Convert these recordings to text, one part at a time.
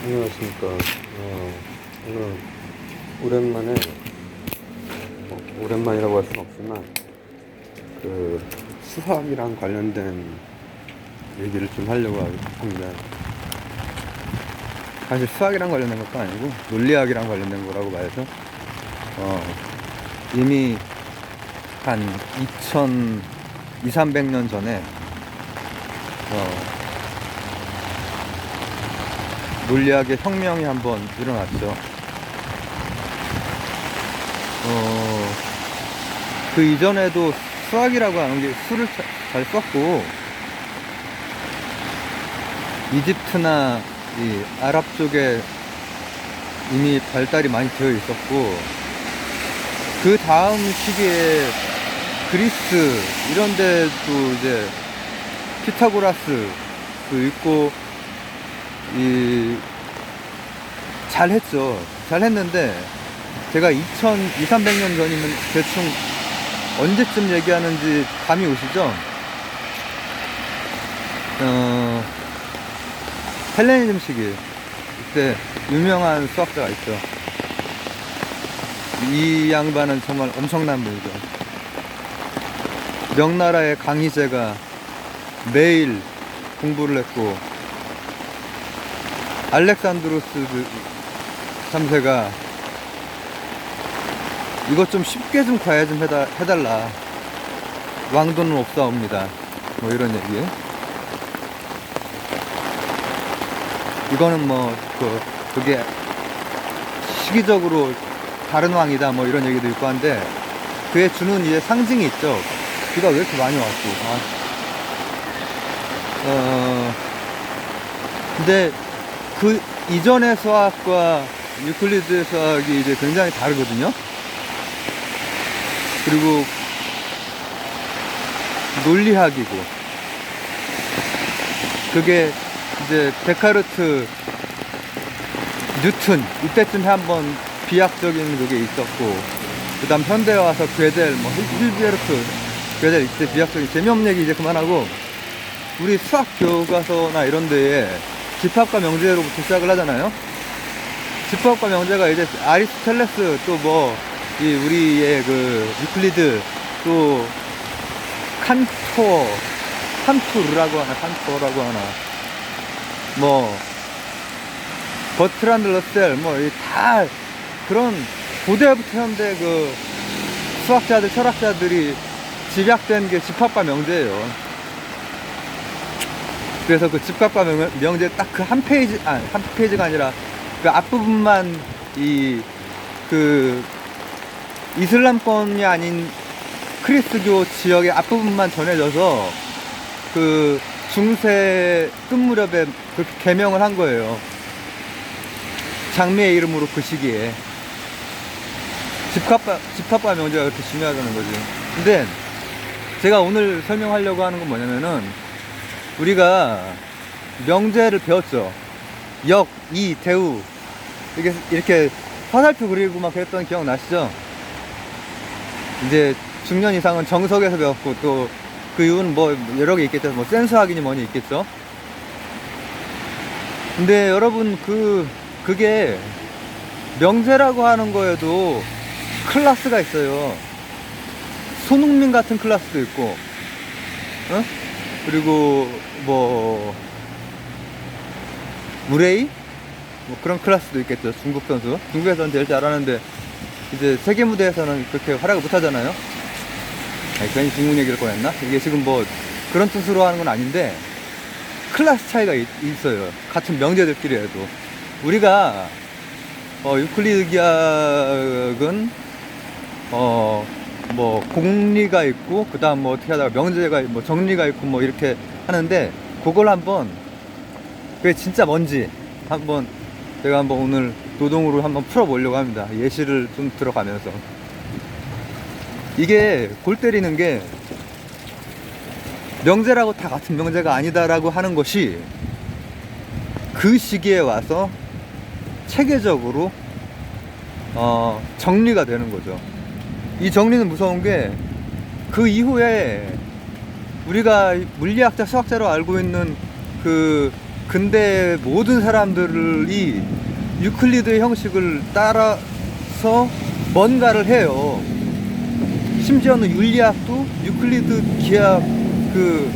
안녕하십니까. 오늘 오랜만에, 오랜만이라고 할 수는 없지만, 수학이랑 관련된 얘기를 좀 하려고 합니다. 사실 수학이랑 관련된 것도 아니고, 논리학이랑 관련된 거라고 봐야죠. 이미 한 2,300년 전에, 논리학의 혁명이 한번 일어났죠. 그 이전에도 수학이라고 하는 게 수를 잘 썼고, 이집트나 이 아랍 쪽에 이미 발달이 많이 되어 있었고, 그 다음 시기에 그리스 이런 데도 이제 피타고라스도 있고, 잘했는데, 제가 2,300년 전이면 대충 언제쯤 얘기하는지 감이 오시죠? 헬레니즘 시기, 그때 유명한 수학자가 있죠. 이 양반은 정말 엄청난 분이죠. 명나라의 강희제가 매일 공부를 했고, 알렉산드로스 3세가 이것 좀 쉽게 좀 과외 좀 해달라, 왕돈은 없사옵니다, 뭐 이런 얘기. 이거는 뭐 그게 시기적으로 다른 왕이다 뭐 이런 얘기도 있고 한데, 그에 주는 이제 상징이 있죠. 비가 왜 이렇게 많이 왔고. 근데 그 이전의 수학과 유클리드의 수학이 이제 굉장히 다르거든요. 그리고 논리학이고, 그게 이제 데카르트, 뉴턴 이때쯤에 한번 비약적인 그게 있었고, 그 다음 현대에 와서 괴델, 뭐 힐베르트 괴델, 이때 비약적인, 재미없는 얘기 이제 그만하고, 우리 수학 교과서나 이런 데에 집합과 명제로부터 시작을 하잖아요. 집합과 명제가 이제 아리스토텔레스, 또 뭐 우리의 그 유클리드, 또 칸토라고 하나, 뭐 버트란드 러셀, 뭐 다 그런 고대부터 현대 그 수학자들, 철학자들이 집약된 게 집합과 명제예요. 그래서 그 집합과 명제 딱 그 한 페이지가 아니라 그 앞부분만 그 이슬람권이 아닌 크리스교 지역의 앞부분만 전해져서, 그 중세 끝 무렵에 그렇게 개명을 한 거예요. 장미의 이름으로 그 시기에. 집합과 명제가 그렇게 중요하다는 거지. 근데 제가 오늘 설명하려고 하는 건 뭐냐면은, 우리가 명제를 배웠죠. 역, 이, 대우, 이렇게 화살표 그리고 막 그랬던 기억 나시죠? 이제 중년 이상은 정석에서 배웠고, 또 그 이유는 뭐 여러 개 있겠죠. 뭐 센수학이니 뭐니 있겠죠. 근데 여러분, 그게 명제라고 하는 거에도 클래스가 있어요. 손흥민 같은 클래스도 있고, 그리고 뭐 무레이, 뭐 그런 클래스도 있겠죠. 중국 선수, 중국에서는 제일 잘하는데 이제 세계 무대에서는 그렇게 활약을 못 하잖아요. 괜히 중국 얘기를 꺼냈나? 이게 지금 뭐 그런 뜻으로 하는 건 아닌데, 클래스 차이가 있어요. 같은 명제들끼리 해도. 우리가 유클리드 기하학은 뭐 공리가 있고, 그 다음 뭐 어떻게 하다가 명제가, 뭐 정리가 있고, 뭐 이렇게 하는데, 그걸 한번, 그게 진짜 뭔지 제가 한번 오늘 노동으로 한번 풀어보려고 합니다. 예시를 좀 들어가면서. 이게 골 때리는 게, 명제라고 다 같은 명제가 아니다라고 하는 것이 그 시기에 와서 체계적으로 정리가 되는 거죠. 이 정리는 무서운 게, 그 이후에 우리가 물리학자, 수학자로 알고 있는 그 근대 모든 사람들이 유클리드의 형식을 따라서 뭔가를 해요. 심지어는 윤리학도 유클리드 기하 그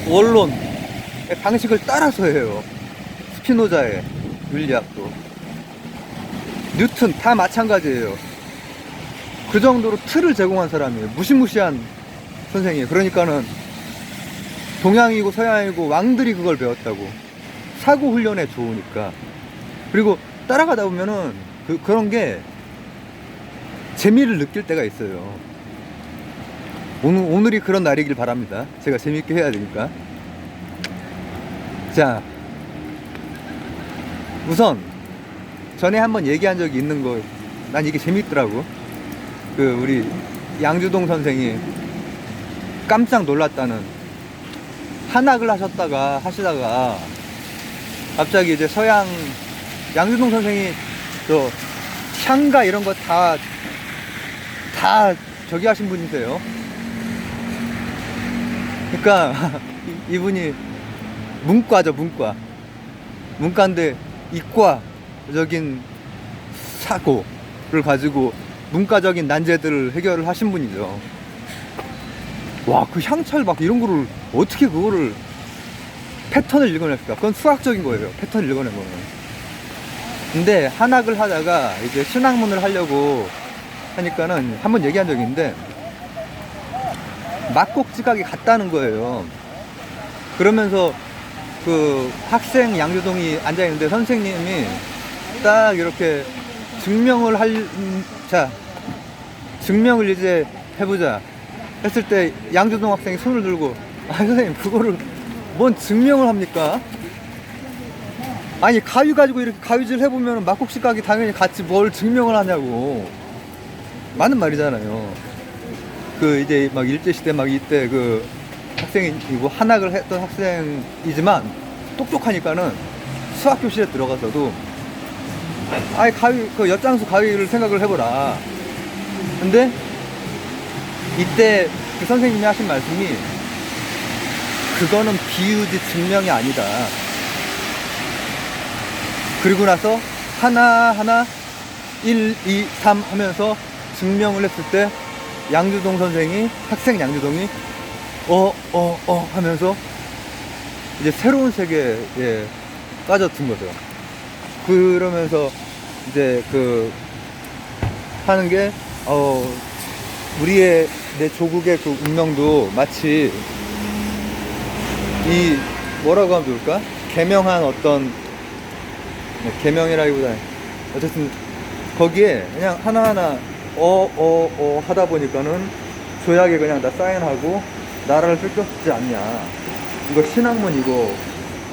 원론의 방식을 따라서 해요. 스피노자의 윤리학도, 뉴턴 다 마찬가지예요. 그 정도로 틀을 제공한 사람이에요. 무시무시한 선생이에요. 그러니까는 동양이고 서양이고 왕들이 그걸 배웠다고. 사고 훈련에 좋으니까. 그리고 따라가다 보면은 그런 게 재미를 느낄 때가 있어요. 오늘이 그런 날이길 바랍니다. 제가 재밌게 해야 되니까. 자, 우선 전에 한번 얘기한 적이 있는 거, 난 이게 재밌더라고. 우리 양주동 선생이 깜짝 놀랐다는, 한학을 하시다가 갑자기 이제 서양, 양주동 선생이 저 향가 이런 거 다 저기 하신 분이세요. 그러니까 이분이 문과죠, 문과인데 이과적인 사고를 가지고 문과적인 난제들을 해결을 하신 분이죠. 와, 그 향찰 막 이런 거를 어떻게 그거를 패턴을 읽어냈을까? 그건 수학적인 거예요. 패턴을 읽어낸 거는. 근데 한학을 하다가 이제 신학문을 하려고 하니까는 한번 얘기한 적이 있는데, 막곡지각이 같다는 거예요. 그러면서 그 학생 양주동이 앉아있는데 선생님이 딱 이렇게 증명을 이제 해보자 했을 때 양주동 학생이 손을 들고, 선생님 그거를 뭔 증명을 합니까? 아니, 가위 가지고 이렇게 가위질 해보면 막곡지각이 당연히 같이 뭘 증명을 하냐고. 맞는 말이잖아요. 이제 막 일제시대 막 이때 그 학생이고 한학을 했던 학생이지만 똑똑하니까는 수학 교실에 들어가서도 아니, 엿장수 가위를 생각을 해보라. 근데 이때 그 선생님이 하신 말씀이, 그거는 비유지 증명이 아니다. 그리고 나서 하나하나 1, 2, 3 하면서 증명을 했을 때 양주동 선생이, 학생 양주동이 하면서 이제 새로운 세계에 빠져든 거죠. 그러면서 이제 하는 게 우리의 내 조국의 그 운명도 마치 이 뭐라고 하면 좋을까? 개명한 어떤, 개명이라기보다는 어쨌든 거기에 그냥 하나하나 하다 보니까는 조약에 그냥 다 사인하고 나라를 뺏겼지 않냐. 이거 신학문 이거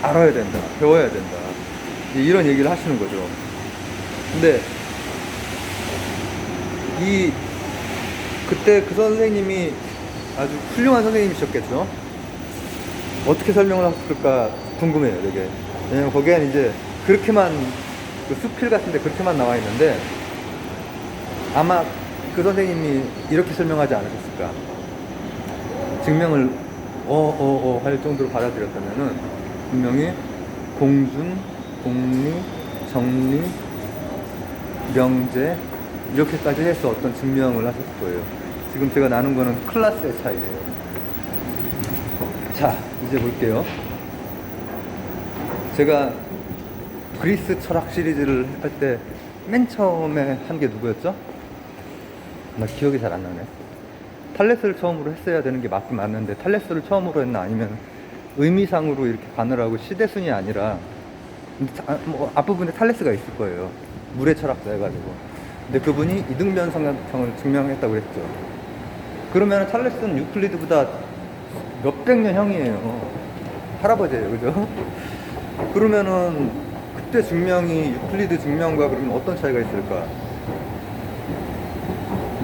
알아야 된다. 배워야 된다. 이런 얘기를 하시는 거죠. 근데 그때 그 선생님이 아주 훌륭한 선생님이셨겠죠. 어떻게 설명을 하실까 궁금해요, 되게. 왜냐면 거기에는 이제 그렇게만, 그 수필 같은데 그렇게만 나와 있는데, 아마 그 선생님이 이렇게 설명하지 않으셨을까. 증명을 할 정도로 받아들였다면은 분명히 공준, 공리, 정리, 명제 이렇게까지 해서 어떤 증명을 하셨을 거예요. 지금 제가 나눈 거는 클래스의 차이예요. 자, 이제 볼게요. 제가 그리스 철학 시리즈를 할 때 맨 처음에 한 게 누구였죠? 나 기억이 잘 안 나네. 탈레스를 처음으로 했어야 되는 게 맞긴 맞는데, 탈레스를 처음으로 했나 아니면 의미상으로 이렇게 가느라고 시대순이 아니라, 뭐 앞부분에 탈레스가 있을 거예요. 물의 철학자 해가지고. 근데 그분이 이등변 삼각형을 증명했다고 그랬죠. 그러면 탈레스는 유클리드보다 몇백 년 형이에요. 할아버지예요, 그죠? 그러면은 그때 증명이 유클리드 증명과 그러면 어떤 차이가 있을까?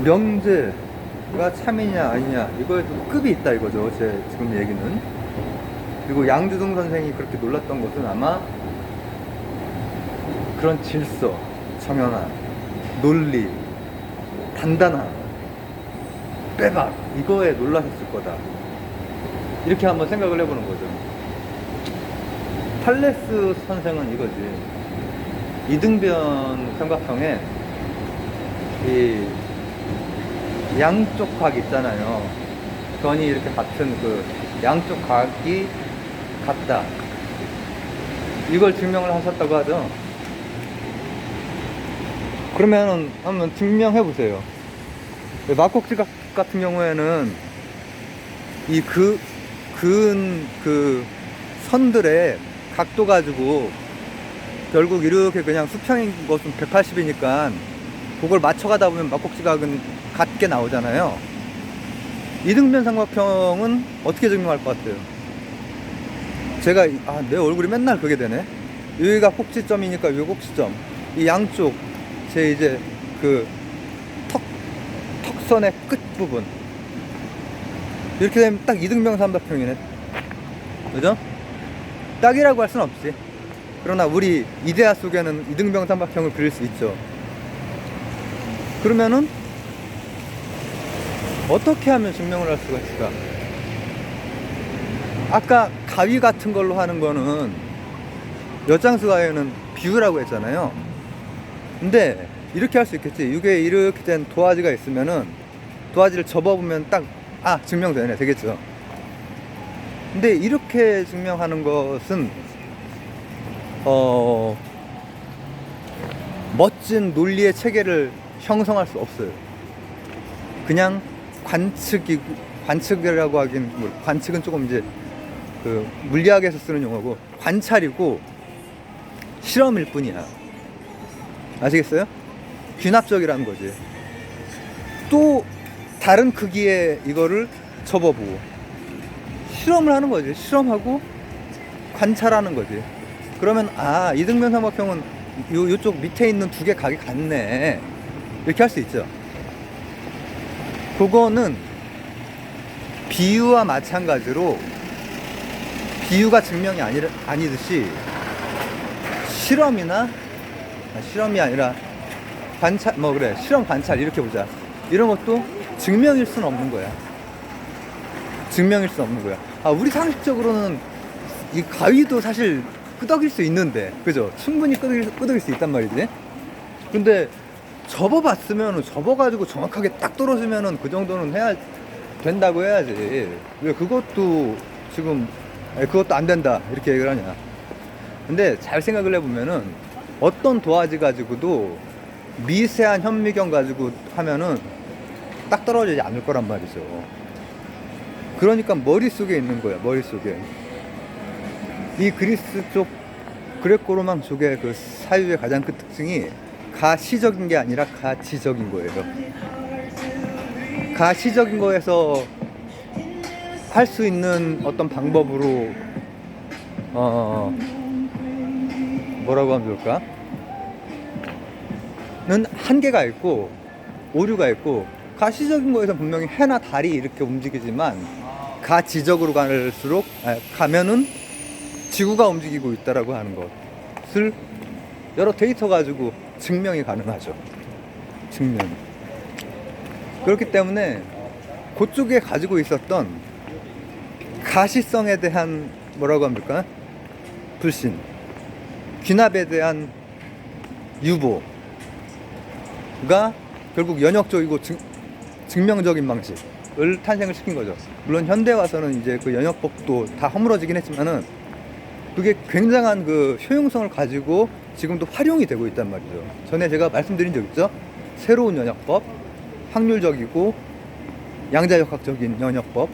명제가 참이냐 아니냐 이거에도 급이 있다 이거죠, 제 지금 얘기는. 그리고 양주동 선생이 그렇게 놀랐던 것은 아마 그런 질서, 정연함, 논리, 단단함, 빼박 이거에 놀라셨을 거다. 이렇게 한번 생각을 해보는 거죠. 탈레스 선생은 이거지. 이등변 삼각형에 이 양쪽 각 있잖아요. 변이 이렇게 같은 그 양쪽 각이 같다. 이걸 증명을 하셨다고 하죠. 그러면은 한번 증명해 보세요. 막곡지각 같은 경우에는 이 그 선들의 각도 가지고 결국 이렇게 그냥 수평인 것은 180이니까 그걸 맞춰가다 보면 막곡지각은 같게 나오잖아요. 이등변 삼각형은 어떻게 증명할 것 같아요? 제가 내 얼굴이 맨날 그게 되네. 여기가 꼭지점이니까 여기 꼭지점, 이 양쪽 제 이제 그 턱선의 끝 부분 이렇게 되면 딱 이등변 삼각형이네. 그죠? 딱이라고 할 수는 없지. 그러나 우리 이데아 속에는 이등변 삼각형을 그릴 수 있죠. 그러면은 어떻게 하면 증명을 할 수가 있을까? 아까 가위 같은 걸로 하는 거는 엿장수 가위는 비유라고 했잖아요. 근데 이렇게 할 수 있겠지. 이게 이렇게 된 도화지가 있으면은 도화지를 접어보면 딱 증명되네. 되겠죠. 근데 이렇게 증명하는 것은 멋진 논리의 체계를 형성할 수 없어요. 그냥 관측이라고 하긴, 관측은 조금 이제 그 물리학에서 쓰는 용어고, 관찰이고 실험일 뿐이야. 아시겠어요? 귀납적이라는 거지. 또 다른 크기의 이거를 접어보고 실험을 하는 거지. 실험하고 관찰하는 거지. 그러면 이등변 삼각형은 요쪽 밑에 있는 두 개 각이 같네, 이렇게 할 수 있죠. 그거는 비유와 마찬가지로 비유가 증명이 아니듯이 실험이 아니라 관찰, 실험 관찰 이렇게 보자. 이런 것도 증명일 수는 없는 거야. 증명일 수 없는 거야. 우리 상식적으로는 이 가위도 사실 끄덕일 수 있는데, 그죠? 충분히 끄덕일 수 있단 말이지. 근데 접어봤으면, 접어가지고 정확하게 딱 떨어지면은 그 정도는 된다고 해야지. 왜 그것도 지금 그것도 안 된다 이렇게 얘기를 하냐. 근데 잘 생각을 해보면은 어떤 도화지 가지고도 미세한 현미경 가지고 하면은 딱 떨어지지 않을 거란 말이죠. 그러니까 머릿속에 있는 거야. 머릿속에 이 그리스 쪽 그레코로망 쪽의 그 사유의 가장 큰 특징이 가시적인 게 아니라 가지적인 거예요. 가시적인 거에서 할 수 있는 어떤 방법으로 뭐라고 하면 좋을까? 는 한계가 있고 오류가 있고, 가시적인 거에서 분명히 해나 달이 이렇게 움직이지만 가지적으로 가면은 지구가 움직이고 있다라고 하는 것을 여러 데이터 가지고 증명이 가능하죠. 증명. 그렇기 때문에 그쪽에 가지고 있었던 가시성에 대한 뭐라고 합니까? 불신, 귀납에 대한 유보가 결국 연역적이고 증명적인 방식을 탄생을 시킨 거죠. 물론 현대 와서는 이제 그 연역법도 다 허물어지긴 했지만은 그게 굉장한 그 효용성을 가지고 지금도 활용이 되고 있단 말이죠. 전에 제가 말씀드린 적 있죠? 새로운 연역법, 확률적이고 양자역학적인 연역법.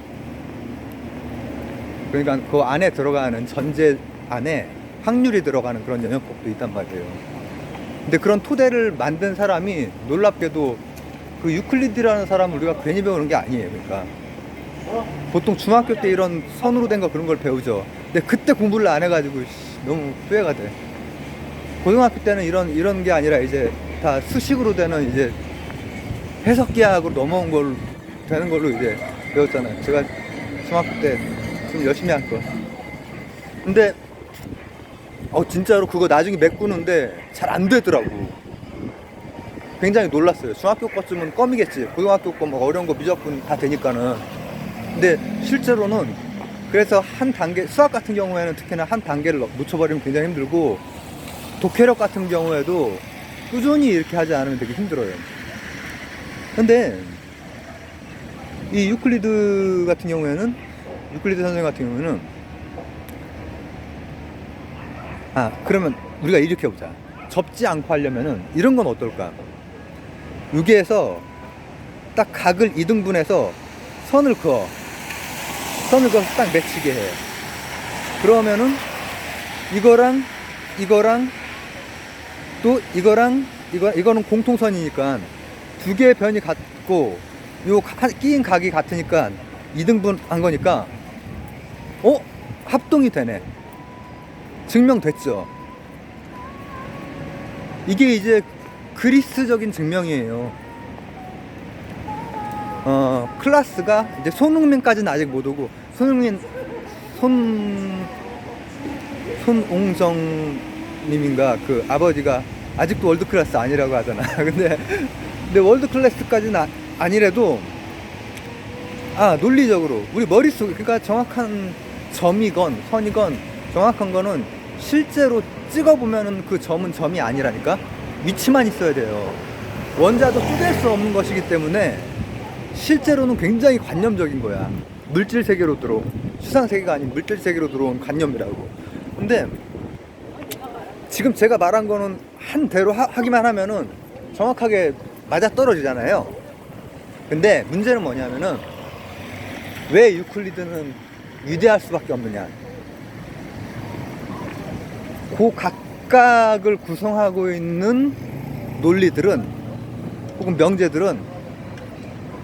그러니까 그 안에 들어가는 전제 안에 확률이 들어가는 그런 연역법도 있단 말이에요. 근데 그런 토대를 만든 사람이 놀랍게도 그 유클리드라는 사람을 우리가 괜히 배우는 게 아니에요. 그러니까 보통 중학교 때 이런 선으로 된 거 그런 걸 배우죠. 근데 그때 공부를 안 해가지고 너무 후회가 돼. 고등학교 때는 이런 게 아니라 이제 다 수식으로 되는 이제 해석기하고 넘어온 걸로 되는 걸로 이제 배웠잖아요. 제가 중학교 때 좀 열심히 할 거. 근데 진짜로 그거 나중에 메꾸는데 잘 안 되더라고. 굉장히 놀랐어요. 중학교 거쯤은 껌이겠지. 고등학교 거 뭐 어려운 거 미적분 다 되니까는. 근데 실제로는 그래서 한 단계, 수학 같은 경우에는 특히나 한 단계를 놓쳐버리면 굉장히 힘들고, 독해력 같은 경우에도 꾸준히 이렇게 하지 않으면 되게 힘들어요. 근데 이 유클리드 같은 경우에는, 유클리드 선생 같은 경우에는, 그러면 우리가 이렇게 해보자. 접지 않고 하려면은 이런 건 어떨까? 여기에서 딱 각을 2등분해서 선을 그어서 딱 맺히게 해. 그러면은 이거랑 또 이거는 공통선이니까 두 개의 변이 같고, 요 끼인 각이 같으니까 2등분 한 거니까 합동이 되네. 증명됐죠. 이게 이제 그리스적인 증명이에요. 클라스가 이제 손흥민까지는 아직 못 오고, 손옹정님인가 그 아버지가 아직도 월드 클래스 아니라고 하잖아. 근데 월드 클래스까지는 아니래도 논리적으로 우리 머릿속에, 그러니까 정확한 점이건 선이건 정확한 거는 실제로 찍어보면은 그 점은 점이 아니라니까. 위치만 있어야 돼요. 원자도 쪼갤 수 없는 것이기 때문에 실제로는 굉장히 관념적인 거야. 물질 세계로 추상 세계가 아닌 물질 세계로 들어온 관념이라고. 근데 지금 제가 말한 거는 한 대로 하기만 하면은 정확하게 맞아 떨어지잖아요. 근데 문제는 뭐냐면은 왜 유클리드는 위대할 수밖에 없느냐. 그 각각을 구성하고 있는 논리들은 혹은 명제들은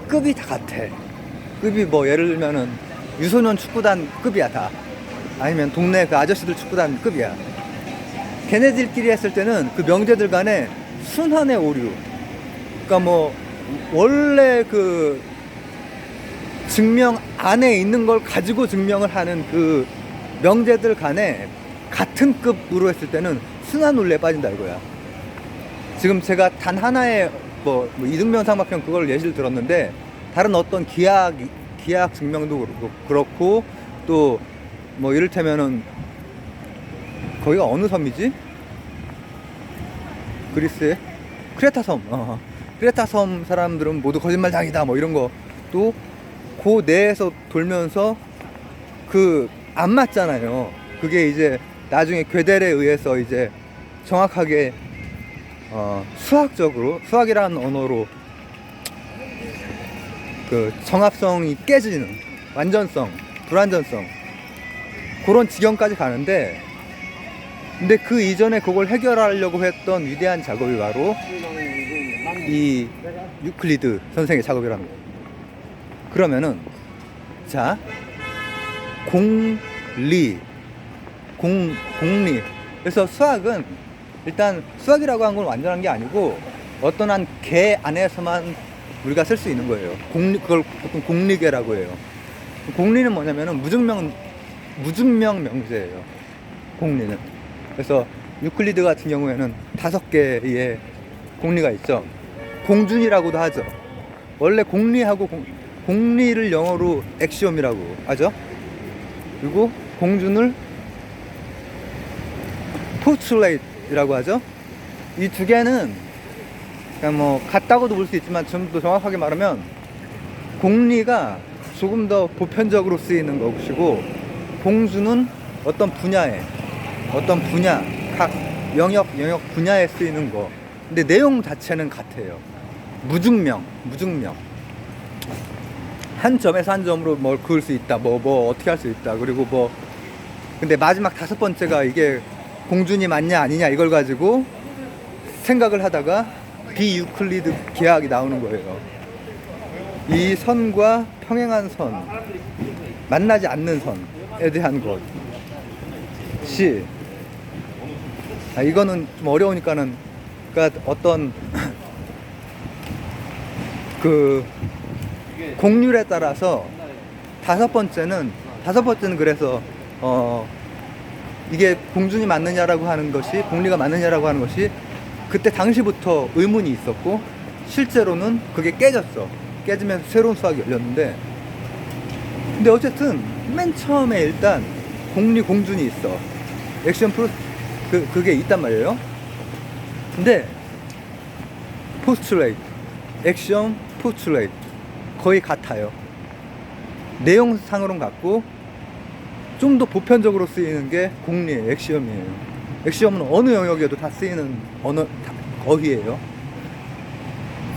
급이 다 같아. 급이 뭐 예를 들면은 유소년 축구단 급이야 다. 아니면 동네 그 아저씨들 축구단 급이야. 걔네들끼리 했을 때는 그 명제들 간에 순환의 오류, 그러니까 뭐 원래 그 증명 안에 있는 걸 가지고 증명을 하는 그 명제들 간에 같은 급으로 했을 때는 순환 논리에 빠진다 이거야. 지금 제가 단 하나의 뭐 이등변 삼각형 그걸 예시를 들었는데, 다른 어떤 기하학 증명도 그렇고 또 뭐 이를테면은 거기가 어느 섬이지? 그리스의 크레타 섬 사람들은 모두 거짓말장이다 뭐 이런 거 또 그 내에서 돌면서 그 안 맞잖아요. 그게 이제 나중에 괴델에 의해서 이제 정확하게 수학적으로, 수학이라는 언어로 그 정합성이 깨지는 완전성, 불완전성 그런 지경까지 가는데, 근데 그 이전에 그걸 해결하려고 했던 위대한 작업이 바로 이 유클리드 선생의 작업이랍니다. 그러면은 자, 공리. 그래서 수학은 일단 수학이라고 한 건 완전한 게 아니고 어떤 한 개 안에서만 우리가 쓸 수 있는 거예요. 그걸 보통 공리계라고 해요. 공리는 뭐냐면은 무증명 명제예요. 공리는. 그래서 유클리드 같은 경우에는 5개의 공리가 있죠. 공준이라고도 하죠. 원래 공리하고 공리를 영어로 엑시옴이라고 하죠. 그리고 공준을 포스툴레이트라고 하죠. 이 두 개는 그냥 뭐 같다고도 볼 수 있지만 좀 더 정확하게 말하면 공리가 조금 더 보편적으로 쓰이는 것이고, 공준은 어떤 분야, 각 영역 분야에 쓰이는 거. 근데 내용 자체는 같아요. 무증명. 한 점에서 한 점으로 뭘 그을 수 있다. 뭐 어떻게 할 수 있다. 그리고 뭐 근데 마지막 5번째가 이게 공준이 맞냐 아니냐 이걸 가지고 생각을 하다가 비유클리드 기하학이 나오는 거예요. 이 선과 평행한 선, 만나지 않는 선에 대한 것이, 이거는 좀 어려우니까는, 그러니까 어떤 그 공률에 따라서 5번째는 그래서 이게 공준이 맞느냐라고 하는 것이, 공리가 맞느냐라고 하는 것이 그때 당시부터 의문이 있었고, 실제로는 그게 깨졌어. 깨지면서 새로운 수학이 열렸는데, 근데 어쨌든 맨 처음에 일단 공리 공준이 있어. 액션 프로 그게 있단 말이에요. 근데 포스트레이트, 액션, 포스트레이트 거의 같아요. 내용상으로는 같고 좀 더 보편적으로 쓰이는 게 공리의 액션이에요. 액션은 어느 영역에도 다 쓰이는 언어 어휘예요.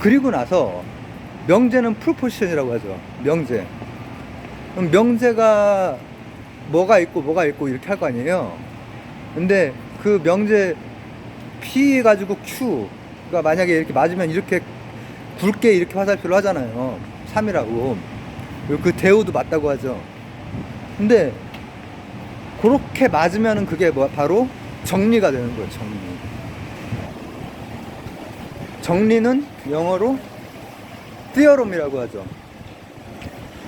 그리고 나서 명제는 프로포지션이라고 하죠. 명제. 그럼 명제가 뭐가 있고 이렇게 할 거 아니에요. 근데 그 명제 P 가지고 Q가 만약에 이렇게 맞으면 이렇게 굵게 이렇게 화살표를 하잖아요. 3이라고. 그리고 그 대우도 맞다고 하죠. 근데 그렇게 맞으면은 그게 바로 정리가 되는 거예요. 정리. 정리는 영어로 theorem이라고 하죠.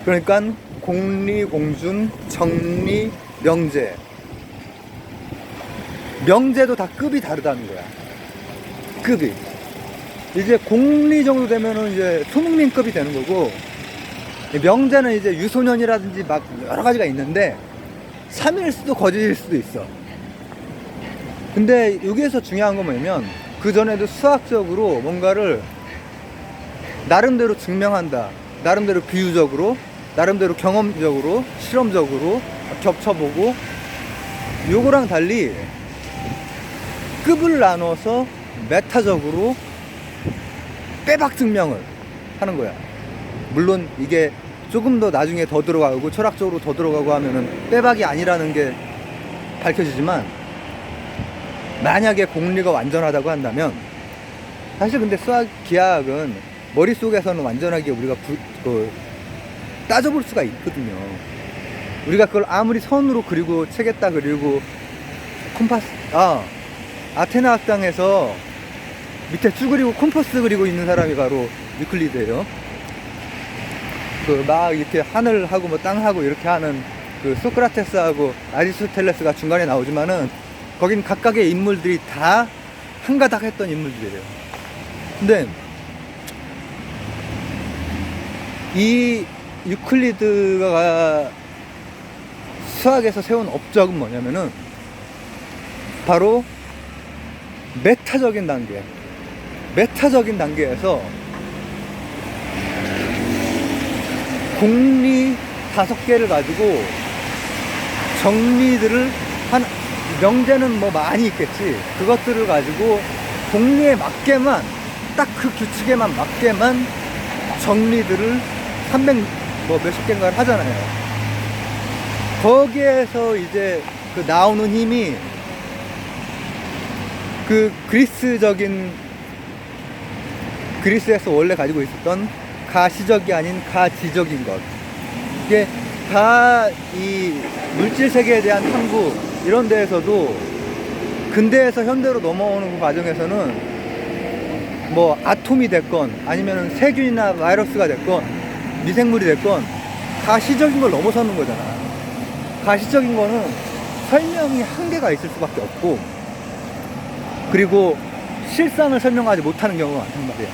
그러니까 공리, 공준, 정리, 명제. 명제도 다 급이 다르다는 거야. 급이. 이제 공리 정도 되면은 이제 손흥민급이 되는 거고, 명제는 이제 유소년이라든지 막 여러 가지가 있는데 3일 수도 거짓일 수도 있어. 근데 여기에서 중요한 건 뭐냐면 그 전에도 수학적으로 뭔가를 나름대로 증명한다. 나름대로 비유적으로, 나름대로 경험적으로, 실험적으로 겹쳐보고, 요거랑 달리 급을 나눠서 메타적으로 빼박 증명을 하는 거야. 물론 이게 조금 더 나중에 더 들어가고 철학적으로 더 들어가고 하면은 빼박이 아니라는 게 밝혀지지만, 만약에 공리가 완전하다고 한다면, 사실 근데 수학 기하학은 머릿속에서는 완전하게 우리가 따져볼 수가 있거든요. 우리가 그걸 아무리 선으로 그리고 책에다 그리고 콤파스, 아테네 학당에서 밑에 쭉 그리고 콤파스 그리고 있는 사람이 바로 유클리드예요. 그 막 이렇게 하늘하고 뭐 땅하고 이렇게 하는 그 소크라테스하고 아리스토텔레스가 중간에 나오지만은 거긴 각각의 인물들이 다 한가닥 했던 인물들이에요. 근데 이 유클리드가 수학에서 세운 업적은 뭐냐면은 바로 메타적인 단계에서 공리 5개를 가지고 정리들을 명제는 뭐 많이 있겠지. 그것들을 가지고 공리에 맞게만, 딱 그 규칙에만 맞게만 정리들을 300 몇십 개인가를 하잖아요. 거기에서 이제 그 나오는 힘이 그 그리스에서 원래 가지고 있었던 가시적이 아닌 가지적인 것. 이게 다 이 물질 세계에 대한 탐구 이런 데에서도 근대에서 현대로 넘어오는 그 과정에서는 뭐 아톰이 됐건 아니면 세균이나 바이러스가 됐건 미생물이 됐건 가시적인 걸 넘어서는 거잖아. 가시적인 거는 설명이 한계가 있을 수밖에 없고, 그리고 실상을 설명하지 못하는 경우가 많단 말이야.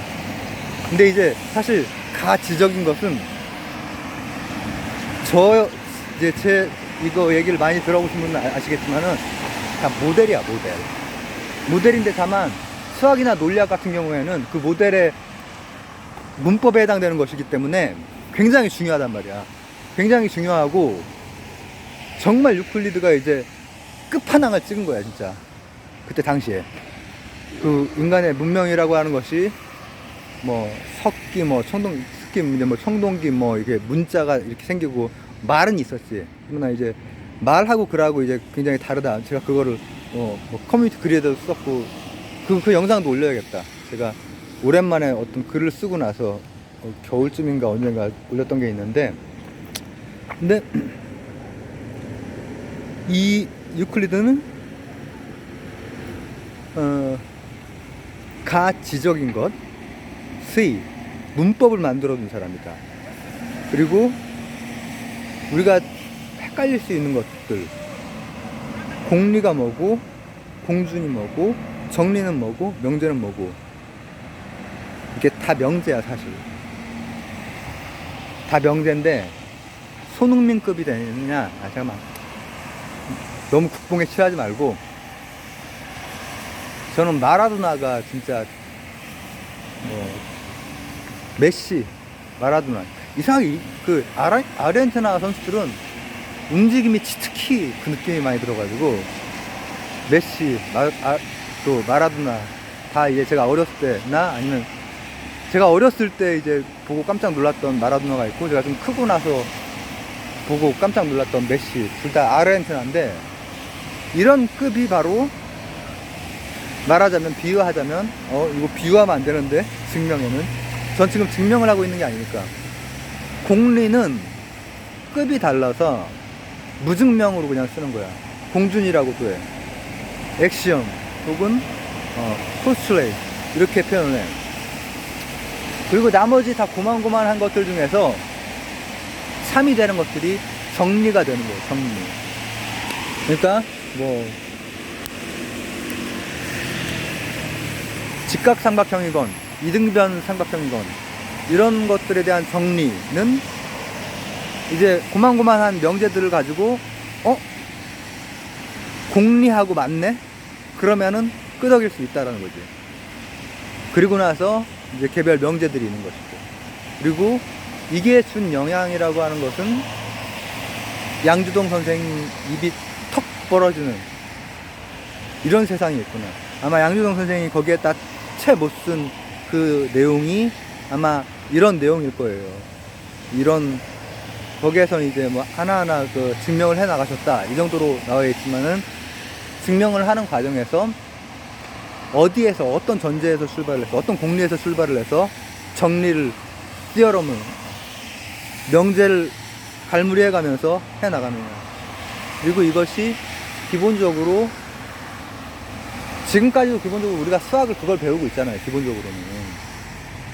근데 이제 사실 가지적인 것은 제 이거 얘기를 많이 들어보신 분은 아시겠지만은 다 모델이야, 모델인데 다만 수학이나 논리학 같은 경우에는 그 모델의 문법에 해당되는 것이기 때문에 굉장히 중요하단 말이야. 굉장히 중요하고, 정말 유클리드가 이제 끝판왕을 찍은 거야, 진짜. 그때 당시에. 그 인간의 문명이라고 하는 것이 뭐 석기, 뭐 석기, 뭐 청동기, 뭐 이게 문자가 이렇게 생기고 말은 있었지. 그러나 이제 말하고 글하고 이제 굉장히 다르다. 제가 그거를 뭐 커뮤니티 글에도 썼고 그 영상도 올려야겠다. 제가 오랜만에 어떤 글을 쓰고 나서 겨울쯤인가 언젠가 올렸던 게 있는데, 근데 이 유클리드는 가지적인 것, 문법을 만들어준 사람이다. 그리고 우리가 헷갈릴 수 있는 것들, 공리가 뭐고 공준이 뭐고 정리는 뭐고 명제는 뭐고, 이게 다 명제야. 사실 다 명제인데 손흥민급이 되느냐? 아, 잠깐만. 너무 국뽕에 취하지 말고, 저는 마라도나가 진짜, 메시, 마라도나. 이상하게, 아르헨티나 선수들은 움직임이 치트키 그 느낌이 많이 들어가지고, 메시, 또 마라도나, 다 이제 제가 어렸을 때나 아니면 제가 어렸을 때 이제 보고 깜짝 놀랐던 마라도나가 있고, 제가 좀 크고 나서 보고 깜짝 놀랐던 메시, 둘 다 아르헨티나인데, 이런 급이 바로 말하자면, 비유하자면, 이거 비유하면 안 되는데, 증명에는. 전 지금 증명을 하고 있는 게 아니니까. 공리는 급이 달라서 무증명으로 그냥 쓰는 거야. 공준이라고도 해. 액션, 혹은, 코스플레이. 이렇게 표현을 해. 그리고 나머지 다 고만고만한 것들 중에서 3이 되는 것들이 정리가 되는 거예요, 정리. 그러니까, 직각삼각형이건, 이등변 삼각형이건, 이런 것들에 대한 정리는 이제 고만고만한 명제들을 가지고, 공리하고 맞네? 그러면은 끄덕일 수 있다라는 거지. 그리고 나서 이제 개별 명제들이 있는 것이고. 그리고 이게 준 영향이라고 하는 것은 양주동 선생 입이 턱 벌어지는 이런 세상이 있구나. 아마 양주동 선생이 거기에다 채 못 쓴 그 내용이 아마 이런 내용일 거예요. 거기에서 이제 하나하나 그 증명을 해 나가셨다. 이 정도로 나와 있지만은, 증명을 하는 과정에서 어디에서, 어떤 전제에서 출발을 해서, 어떤 공리에서 출발을 해서 정리를, 띠어럼을, 명제를 갈무리해 가면서 해 나가느냐. 그리고 이것이 기본적으로, 지금까지도 기본적으로 우리가 수학을 그걸 배우고 있잖아요. 기본적으로는.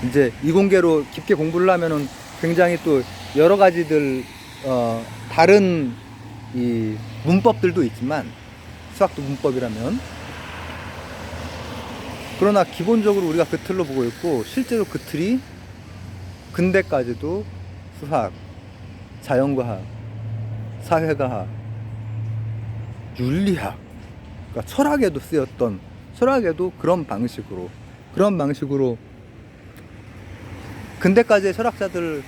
이제 이공계로 깊게 공부를 하면은 굉장히 또 여러 가지들, 다른 이 문법들도 있지만, 수학도 문법이라면. 그러나 기본적으로 우리가 그 틀로 보고 있고, 실제로 그 틀이 근대까지도 수학, 자연과학, 사회과학, 윤리학, 그러니까 철학에도 쓰였던, 철학에도 그런 방식으로 근대까지의 철학자들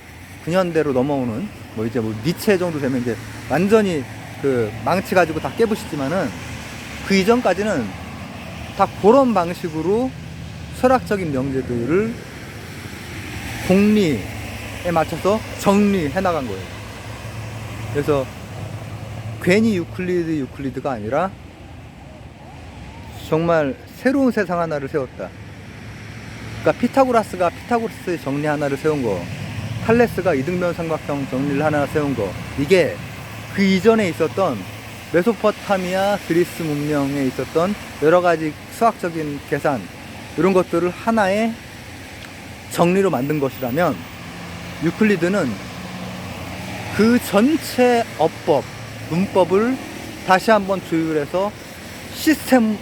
근현대로 넘어오는, 이제 니체 정도 되면 이제 완전히 그 망치 가지고 다 깨부시지만은, 그 이전까지는 다 그런 방식으로 철학적인 명제들을 공리에 맞춰서 정리해 나간 거예요. 그래서 괜히 유클리드가 아니라 정말 새로운 세상 하나를 세웠다. 그러니까 피타고라스가 피타고라스의 정리 하나를 세운 거, 탈레스가 이등변 삼각형 정리를 하나 세운 거, 이게 그 이전에 있었던 메소포타미아 그리스 문명에 있었던 여러 가지 수학적인 계산, 이런 것들을 하나의 정리로 만든 것이라면, 유클리드는 그 전체 어법, 문법을 다시 한번 조율해서 시스템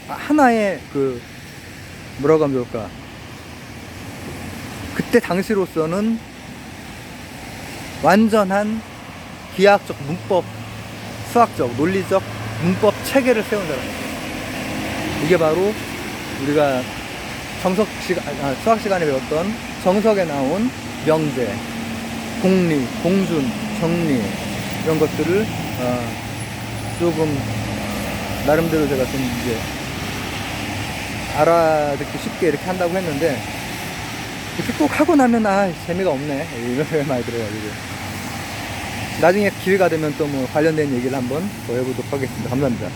하나의 뭐라고 하면 좋을까? 그때 당시로서는 완전한 기하학적 문법, 수학적, 논리적 문법 체계를 세운 사람이에요. 이게 바로 우리가 수학 시간에 배웠던 정석에 나온 명제, 공리, 공준, 정리, 이런 것들을 조금 나름대로 제가 좀 이제 알아듣기 쉽게 이렇게 한다고 했는데, 이렇게 꼭 하고 나면 재미가 없네, 이런 생각이 많이 들어가지고, 나중에 기회가 되면 또 관련된 얘기를 한번 더 해보도록 하겠습니다. 감사합니다.